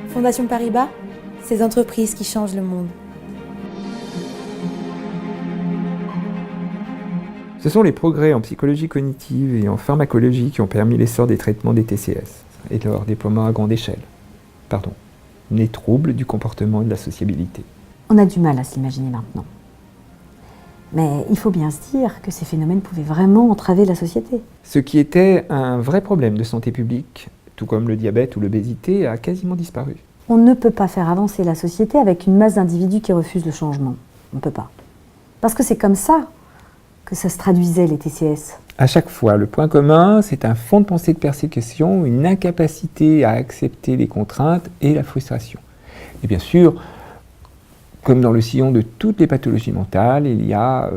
Fondation Paribas, ces entreprises qui changent le monde. Ce sont les progrès en psychologie cognitive et en pharmacologie qui ont permis l'essor des traitements des TCS et leur déploiement à grande échelle. Les troubles du comportement et de la sociabilité. On a du mal à s'imaginer maintenant. Mais il faut bien se dire que ces phénomènes pouvaient vraiment entraver la société. Ce qui était un vrai problème de santé publique, tout comme le diabète ou l'obésité, a quasiment disparu. On ne peut pas faire avancer la société avec une masse d'individus qui refusent le changement. On ne peut pas. Parce que c'est comme ça que ça se traduisait, les TCS. À chaque fois, le point commun, c'est un fond de pensée de persécution, une incapacité à accepter les contraintes et la frustration. Et bien sûr, comme dans le sillon de toutes les pathologies mentales, il y a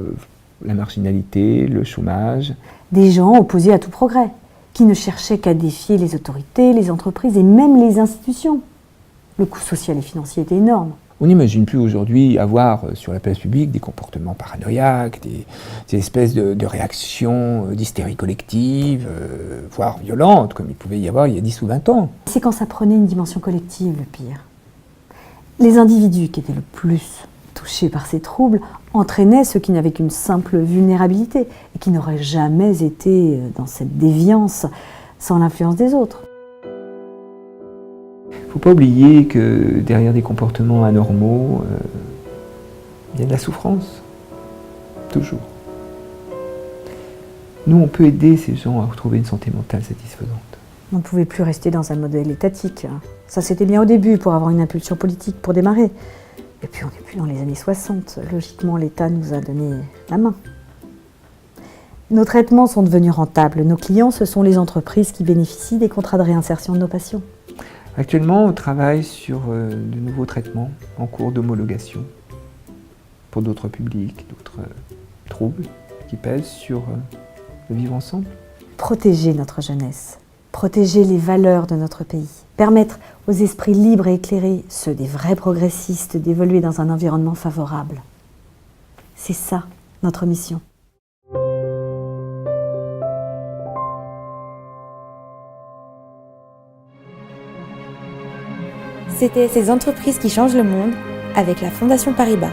la marginalité, le chômage. Des gens opposés à tout progrès, qui ne cherchaient qu'à défier les autorités, les entreprises et même les institutions. Le coût social et financier était énorme. On n'imagine plus aujourd'hui avoir sur la place publique des comportements paranoïaques, des espèces de réactions d'hystérie collective, voire violentes, comme il pouvait y avoir il y a 10 ou 20 ans. C'est quand ça prenait une dimension collective, le pire. Les individus qui étaient le plus touchés par ces troubles entraînaient ceux qui n'avaient qu'une simple vulnérabilité et qui n'auraient jamais été dans cette déviance sans l'influence des autres. Il ne faut pas oublier que derrière des comportements anormaux, il y a de la souffrance. Toujours. Nous, on peut aider ces gens à retrouver une santé mentale satisfaisante. On ne pouvait plus rester dans un modèle étatique. Ça, c'était bien au début pour avoir une impulsion politique pour démarrer. Et puis, on n'est plus dans les années 60. Logiquement, l'État nous a donné la main. Nos traitements sont devenus rentables. Nos clients, ce sont les entreprises qui bénéficient des contrats de réinsertion de nos patients. Actuellement, on travaille sur de nouveaux traitements en cours d'homologation pour d'autres publics, d'autres troubles qui pèsent sur le vivre ensemble. Protéger notre jeunesse, protéger les valeurs de notre pays, permettre aux esprits libres et éclairés, ceux des vrais progressistes, d'évoluer dans un environnement favorable. C'est ça, notre mission. C'était Ces entreprises qui changent le monde avec la Fondation Paribas.